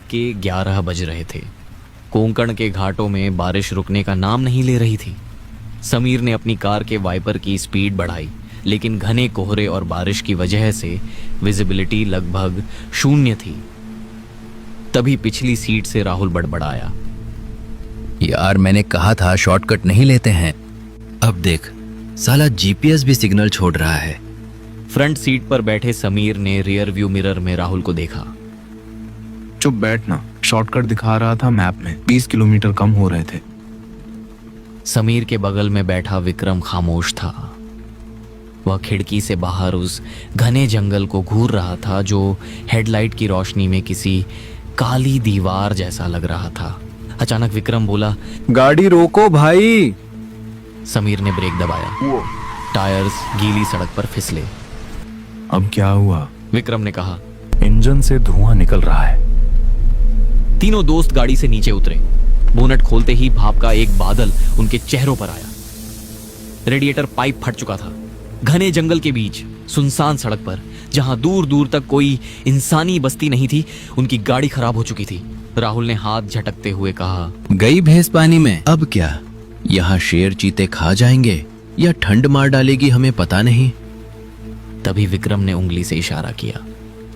के 11 बज रहे थे। कोंकण के घाटों में बारिश रुकने का नाम नहीं ले रही थी। समीर ने अपनी कार के वाइपर की स्पीड बढ़ाई, लेकिन घने कोहरे और बारिश की वजह से विजिबिलिटी लगभग शून्य थी। तभी पिछली सीट से राहुल बड़बड़ाया, यार मैंने कहा था शॉर्टकट नहीं लेते हैं। अब देख, साला जीपीएस भी सिग्नल छोड़ रहा है। फ्रंट सीट पर बैठे समीर ने रियर व्यू मिरर में राहुल को देखा। चुप बैठना, शॉर्टकट दिखा रहा था मैप में, 20 किलोमीटर कम हो रहे थे। समीर के बगल में बैठा विक्रम खामोश था। वह खिड़की से बाहर उस घने जंगल को घूर रहा था जो हेडलाइट की रोशनी में किसी काली दीवार जैसा लग रहा था। अचानक विक्रम बोला, गाड़ी रोको भाई। समीर ने ब्रेक दबाया। टायर्स गीली सड़क पर फिसले। अब क्या हुआ? विक्रम ने कहा। इंजन से धुआं निकल रहा है। तीनों दोस्त गाड़ी से नीचे उतरे। बोनट खोलते ही भाप का एक बादल उनके चेहरों पर आया। रेडिएटर पाइप फट चुका था। घने जंगल के बीच सुनसान सड़क पर, जहां दूर दूर तक कोई इंसानी बस्ती नहीं थी, उनकी गाड़ी खराब हो चुकी थी। राहुल ने हाथ झटकते हुए कहा, गई भैंस पानी में। अब क्या, यहाँ शेर चीते खा जाएंगे या ठंड मार डालेगी, हमें पता नहीं। तभी विक्रम ने उंगली से इशारा किया।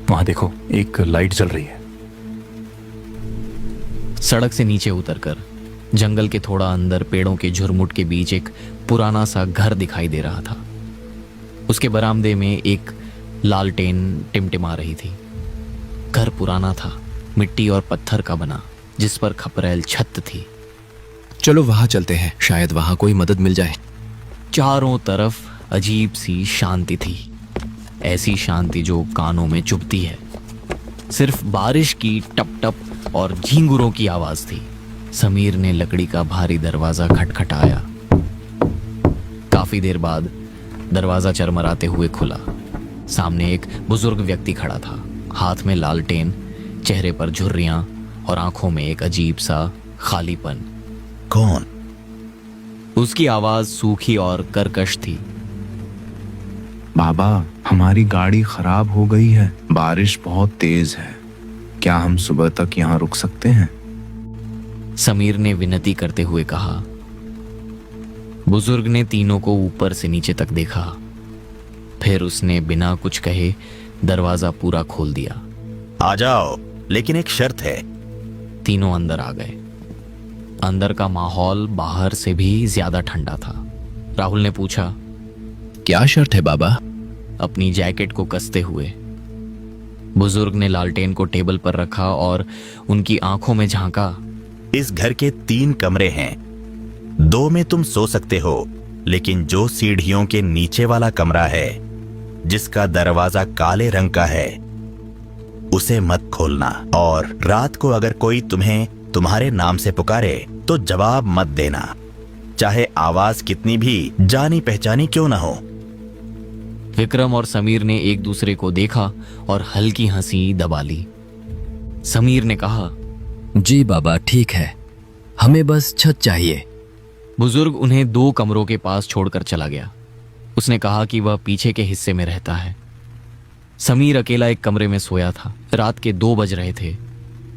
वहां देखो, एक लाइट जल रही है। सड़क से नीचे उतरकर जंगल के थोड़ा अंदर पेड़ों के झुरमुट के बीच एक पुराना सा घर दिखाई दे रहा था। उसके बरामदे में एक लालटेन टिमटिमा रही थी। घर पुराना था, मिट्टी और पत्थर का बना, जिस पर खपरेल छत थी। चलो वहां चलते हैं, शायद वहां कोई मदद मिल जाए। चारों तरफ अजीब सी शांति थी, ऐसी शांति जो कानों में चुभती है। सिर्फ बारिश की टप टप और झींगुरों की आवाज थी। समीर ने लकड़ी का भारी दरवाजा खटखटाया। काफी देर बाद दरवाजा चरमराते हुए खुला। सामने एक बुजुर्ग व्यक्ति खड़ा था, हाथ में लालटेन, चेहरे पर झुर्रियां और आंखों में एक अजीब सा खालीपन। कौन? उसकी आवाज सूखी और कर्कश थी। बाबा, हमारी गाड़ी खराब हो गई है, बारिश बहुत तेज है, क्या हम सुबह तक यहाँ रुक सकते हैं? समीर ने विनती करते हुए कहा। बुजुर्ग ने तीनों को ऊपर से नीचे तक देखा। फिर उसने बिना कुछ कहे दरवाजा पूरा खोल दिया। आ जाओ, लेकिन एक शर्त है। तीनों अंदर आ गए। अंदर का माहौल बाहर से भी ज्यादा ठंडा था। राहुल ने पूछा, क्या शर्त है बाबा? अपनी जैकेट को कसते हुए। बुजुर्ग ने लालटेन को टेबल पर रखा और उनकी आंखों में झांका। इस घर के 3 कमरे हैं, 2 में तुम सो सकते हो, लेकिन जो सीढ़ियों के नीचे वाला कमरा है, जिसका दरवाजा काले रंग का है, उसे मत खोलना। और रात को अगर कोई तुम्हें तुम्हारे नाम से पुकारे तो जवाब मत देना, चाहे आवाज कितनी भी जानी पहचानी क्यों ना हो। विक्रम और समीर ने एक दूसरे को देखा और हल्की हंसी दबा ली। समीर ने कहा, जी बाबा, ठीक है, हमें बस छत चाहिए। बुजुर्ग उन्हें 2 कमरों के पास छोड़कर चला गया। उसने कहा कि वह पीछे के हिस्से में रहता है। समीर अकेला एक कमरे में सोया था। रात के 2 बज रहे थे।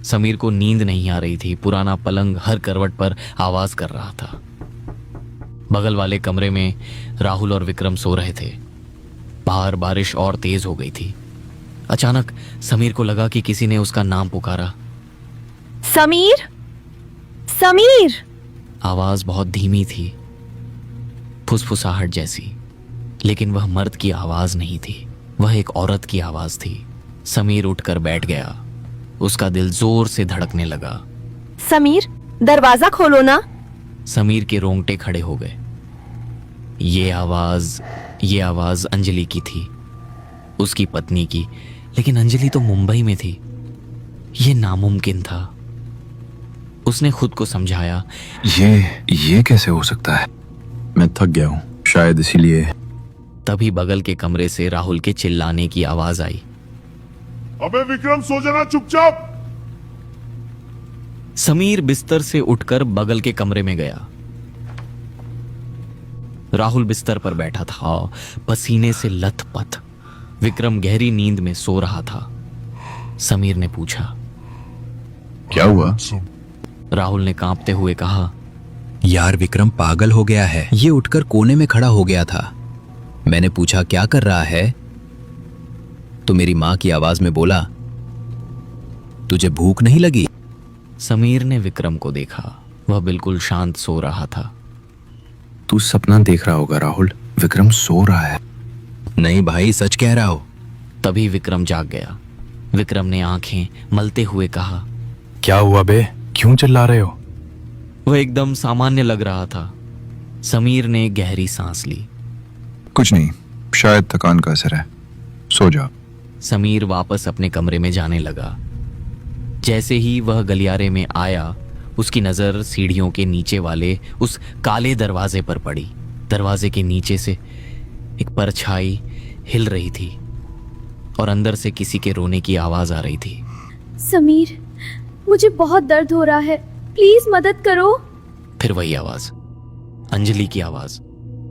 समीर को नींद नहीं आ रही थी। पुराना पलंग हर करवट पर आवाज कर रहा था। बगल वाले कमरे में राहुल और विक्रम सो रहे थे। बाहर बारिश और तेज हो गई थी। अचानक समीर को लगा कि किसी ने उसका नाम पुकारा। समीर, समीर। आवाज बहुत धीमी थी, फुसफुसाहट जैसी, लेकिन वह मर्द की आवाज नहीं थी, वह एक औरत की आवाज थी। समीर उठकर बैठ गया। उसका दिल जोर से धड़कने लगा। समीर, दरवाजा खोलो ना। समीर के रोंगटे खड़े हो गए। ये आवाज अंजलि की थी, उसकी पत्नी की। लेकिन अंजलि तो मुंबई में थी। ये नामुमकिन था। उसने खुद को समझाया, ये कैसे हो सकता है? मैं थक गया हूँ, शायद इसीलिए। तभी बगल के कमरे से राहुल के चिल्लाने की आवाज आई। अबे विक्रम, सो जाना चुपचाप। समीर बिस्तर से उठकर बगल के कमरे में गया। राहुल बिस्तर पर बैठा था, पसीने से लथपथ। विक्रम गहरी नींद में सो रहा था। समीर ने पूछा, क्या हुआ? राहुल ने कांपते हुए कहा। यार विक्रम पागल हो गया है। ये उठकर कोने में खड़ा हो गया था। मैंने पूछा क्या कर रहा है, तो मेरी माँ की आवाज में बोला, तुझे भूख नहीं लगी? समीर ने विक्रम को देखा। वह बिल्कुल शांत सो रहा था। तू सपना देख रहा होगा राहुल, विक्रम सो रहा है। नहीं भाई, सच कह रहा हो। तभी विक्रम जाग गया। विक्रम ने आंखें मलते हुए कहा। क्या हुआ बे, क्यों चिल्ला रहे हो? वह एकदम सामान्य लग रहा था। समीर ने गहरी सांस ली। कुछ नहीं, शायद थकान का असर है, सो जा। समीर वापस अपने कमरे में जाने लगा। जैसे ही वह गलियारे में आया, उसकी नजर सीढ़ियों के नीचे वाले उस काले दरवाजे पर पड़ी। दरवाजे के नीचे से एक परछाई हिल रही थी और अंदर से किसी के रोने की आवाज आ रही थी। समीर, मुझे बहुत दर्द हो रहा है, प्लीज मदद करो। फिर वही आवाज, अंजलि की आवाज,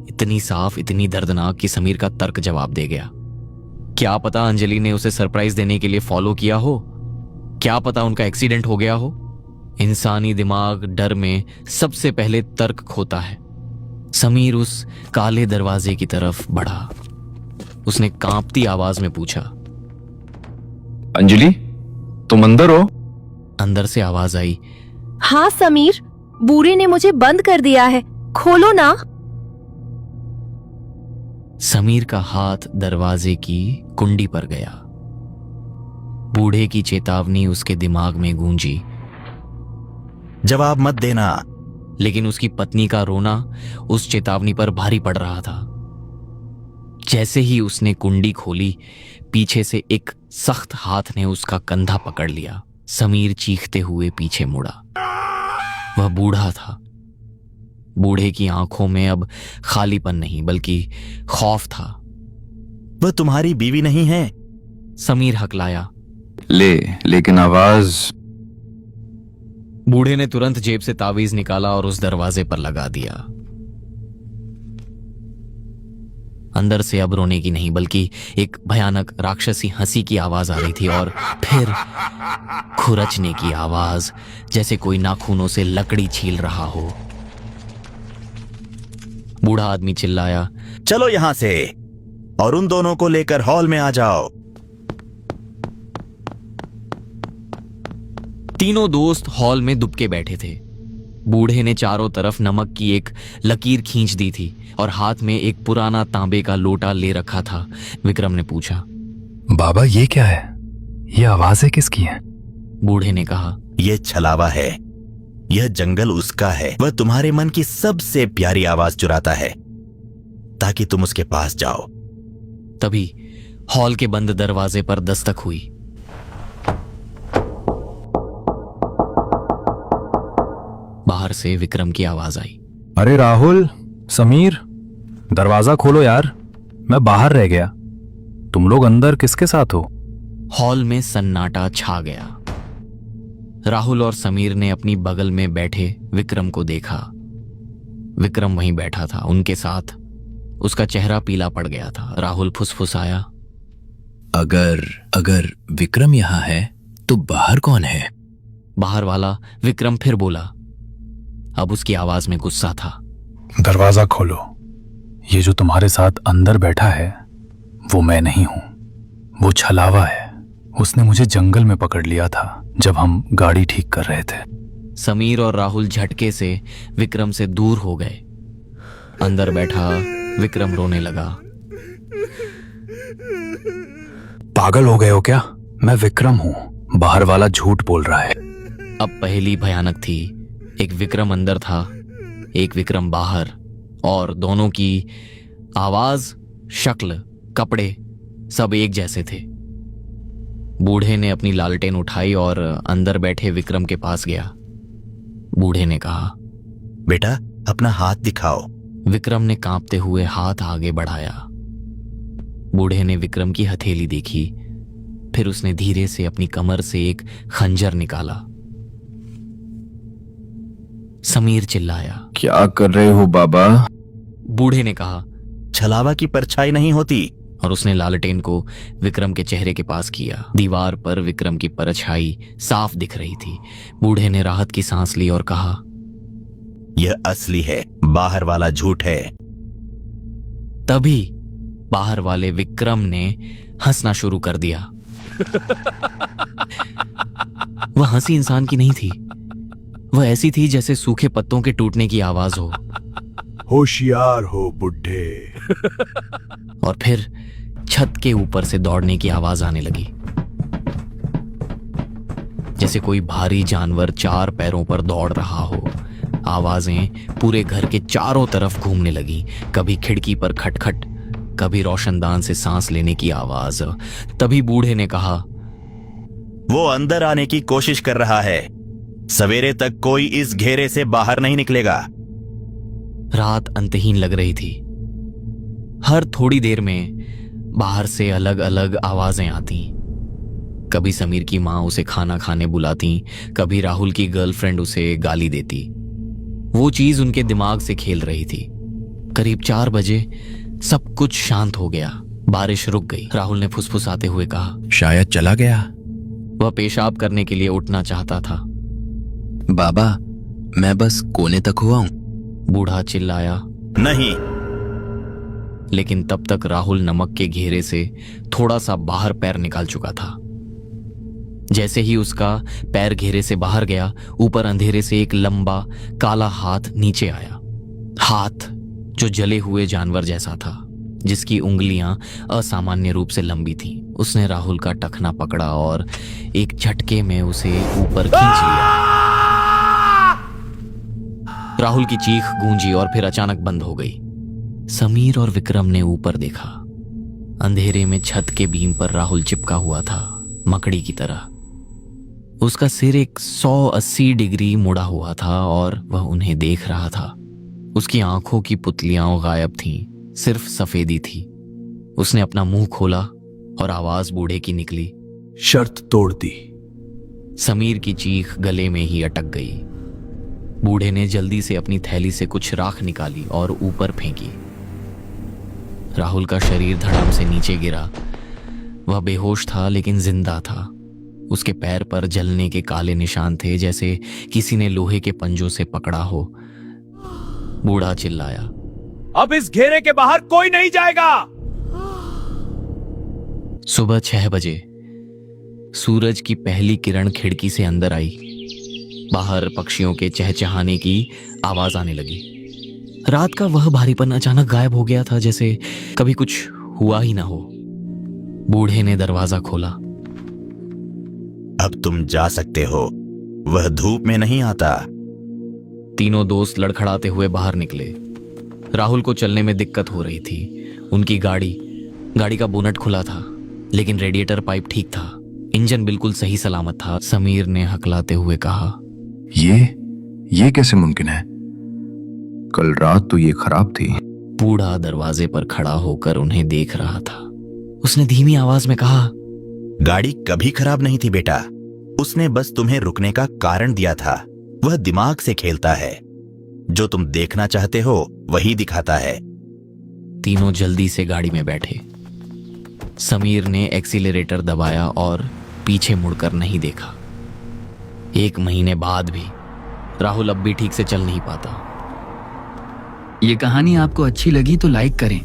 इतनी साफ, इतनी दर्दनाक कि समीर का तर्क जवाब दे गया। क्या पता अंजलि ने उसे सरप्राइज देने के लिए फॉलो किया हो, क्या पता उनका एक्सीडेंट हो गया हो। इंसानी दिमाग डर में सबसे पहले तर्क खोता है। समीर उस काले दरवाजे की तरफ बढ़ा। उसने कांपती आवाज में पूछा, अंजलि, तुम अंदर हो? अंदर से आवाज आई, हाँ समीर, बूढ़े ने मुझे बंद कर दिया है, खोलो ना। समीर का हाथ दरवाजे की कुंडी पर गया। बूढ़े की चेतावनी उसके दिमाग में गूंजी, जवाब मत देना। लेकिन उसकी पत्नी का रोना उस चेतावनी पर भारी पड़ रहा था। जैसे ही उसने कुंडी खोली, पीछे से एक सख्त हाथ ने उसका कंधा पकड़ लिया। समीर चीखते हुए पीछे मुड़ा। वह बूढ़ा था। बूढ़े की आंखों में अब खालीपन नहीं बल्कि खौफ था। वह तुम्हारी बीवी नहीं है? समीर हकलाया। लेकिन आवाज। बूढ़े ने तुरंत जेब से तावीज निकाला और उस दरवाजे पर लगा दिया। अंदर से अब रोने की नहीं बल्कि एक भयानक राक्षसी हंसी की आवाज आ रही थी और फिर खुरचने की आवाज, जैसे कोई नाखूनों से लकड़ी छील रहा हो। बूढ़ा आदमी चिल्लाया, चलो यहां से और उन दोनों को लेकर हॉल में आ जाओ। तीनों दोस्त हॉल में दुबके बैठे थे। बूढ़े ने चारों तरफ नमक की एक लकीर खींच दी थी और हाथ में एक पुराना तांबे का लोटा ले रखा था। विक्रम ने पूछा, बाबा ये क्या है? ये आवाजें किसकी हैं? बूढ़े ने कहा, यह छलावा है। यह जंगल उसका है। वह तुम्हारे मन की सबसे प्यारी आवाज चुराता है ताकि तुम उसके पास जाओ। तभी हॉल के बंद दरवाजे पर दस्तक हुई। बाहर से विक्रम की आवाज आई, अरे राहुल, समीर, दरवाजा खोलो यार, मैं बाहर रह गया। तुम लोग अंदर किसके साथ हो? हॉल में सन्नाटा छा गया। राहुल और समीर ने अपनी बगल में बैठे विक्रम को देखा। विक्रम वहीं बैठा था उनके साथ। उसका चेहरा पीला पड़ गया था। राहुल फुसफुसाया, अगर विक्रम यहाँ है तो बाहर कौन है? बाहर वाला विक्रम फिर बोला। अब उसकी आवाज में गुस्सा था। दरवाजा खोलो। ये जो तुम्हारे साथ अंदर बैठा है वो मैं नहीं हूं, वो छलावा है। उसने मुझे जंगल में पकड़ लिया था जब हम गाड़ी ठीक कर रहे थे। समीर और राहुल झटके से विक्रम से दूर हो गए। अंदर बैठा विक्रम रोने लगा। पागल हो गए हो क्या? मैं विक्रम हूं, बाहर वाला झूठ बोल रहा है। अब पहेली भयानक थी। एक विक्रम अंदर था, एक विक्रम बाहर, और दोनों की आवाज, शक्ल, कपड़े सब एक जैसे थे। बूढ़े ने अपनी लालटेन उठाई और अंदर बैठे विक्रम के पास गया। बूढ़े ने कहा, बेटा अपना हाथ दिखाओ। विक्रम ने कांपते हुए हाथ आगे बढ़ाया। बूढ़े ने विक्रम की हथेली देखी। फिर उसने धीरे से अपनी कमर से एक खंजर निकाला। समीर चिल्लाया, क्या कर रहे हो बाबा? बूढ़े ने कहा, छलावा की परछाई नहीं होती। और उसने लालटेन को विक्रम के चेहरे के पास किया। दीवार पर विक्रम की परछाई साफ दिख रही थी। बूढ़े ने राहत की सांस ली और कहा, यह असली है, बाहर वाला झूठ है। तभी बाहर वाले विक्रम ने हंसना शुरू कर दिया। वह हंसी इंसान की नहीं थी, वह ऐसी थी जैसे सूखे पत्तों के टूटने की आवाज हो। होशियार हो बुढ़े। और फिर छत के ऊपर से दौड़ने की आवाज आने लगी, जैसे कोई भारी जानवर 4 पैरों पर दौड़ रहा हो। आवाजें पूरे घर के चारों तरफ घूमने लगी। कभी खिड़की पर खटखट, कभी रोशनदान से सांस लेने की आवाज। तभी बूढ़े ने कहा, वो अंदर आने की कोशिश कर रहा है। सवेरे तक कोई इस घेरे से बाहर नहीं निकलेगा। रात अंतहीन लग रही थी। हर थोड़ी देर में बाहर से अलग अलग आवाजें आती। कभी समीर की माँ उसे खाना खाने बुलाती, कभी राहुल की गर्लफ्रेंड उसे गाली देती। वो चीज उनके दिमाग से खेल रही थी। करीब 4 बजे सब कुछ शांत हो गया। बारिश रुक गई। राहुल ने फुसफुसाते हुए कहा, शायद चला गया। वह पेशाब करने के लिए उठना चाहता था। बाबा, मैं बस कोने तक हुआ हूं। बूढ़ा चिल्लाया, नहीं। लेकिन तब तक राहुल नमक के घेरे से थोड़ा सा बाहर पैर निकाल चुका था। जैसे ही उसका पैर घेरे से बाहर गया, ऊपर अंधेरे से एक लंबा काला हाथ नीचे आया। हाथ जो जले हुए जानवर जैसा था, जिसकी उंगलियां असामान्य रूप से लंबी थीं। उसने राहुल का टखना पकड़ा और एक झटके में उसे ऊपर खींच लिया। राहुल की चीख गूंजी और फिर अचानक बंद हो गई। समीर और विक्रम ने ऊपर देखा। अंधेरे में छत के बीम पर राहुल चिपका हुआ था, मकड़ी की तरह। उसका सिर एक 180 डिग्री मुड़ा हुआ था और वह उन्हें देख रहा था। उसकी आंखों की पुतलियां गायब थीं, सिर्फ सफेदी थी। उसने अपना मुंह खोला और आवाज बूढ़े की निकली, शर्त तोड़ दी। समीर की चीख गले में ही अटक गई। बूढ़े ने जल्दी से अपनी थैली से कुछ राख निकाली और ऊपर फेंकी। राहुल का शरीर धड़ाम से नीचे गिरा। वह बेहोश था लेकिन जिंदा था। उसके पैर पर जलने के काले निशान थे, जैसे किसी ने लोहे के पंजों से पकड़ा हो। बूढ़ा चिल्लाया, अब इस घेरे के बाहर कोई नहीं जाएगा। सुबह 6 बजे सूरज की पहली किरण खिड़की से अंदर आई। बाहर पक्षियों के चहचहाने की आवाज आने लगी। रात का वह भारीपन अचानक गायब हो गया था, जैसे कभी कुछ हुआ ही ना हो। बूढ़े ने दरवाजा खोला। अब तुम जा सकते हो, वह धूप में नहीं आता। तीनों दोस्त लड़खड़ाते हुए बाहर निकले। राहुल को चलने में दिक्कत हो रही थी। उनकी गाड़ी का बोनट खुला था, लेकिन रेडिएटर पाइप ठीक था। इंजन बिल्कुल सही सलामत था। समीर ने हकलाते हुए कहा, ये कैसे मुमकिन है? कल रात तो ये खराब थी। बूढ़ा दरवाजे पर खड़ा होकर उन्हें देख रहा था। उसने धीमी आवाज में कहा, गाड़ी कभी खराब नहीं थी बेटा। उसने बस तुम्हें रुकने का कारण दिया था। वह दिमाग से खेलता है। जो तुम देखना चाहते हो वही दिखाता है। तीनों जल्दी से गाड़ी में बैठे। समीर ने एक्सीलरेटर दबाया और पीछे मुड़कर नहीं देखा। 1 महीने बाद भी राहुल अब भी ठीक से चल नहीं पाता। ये कहानी आपको अच्छी लगी तो लाइक करें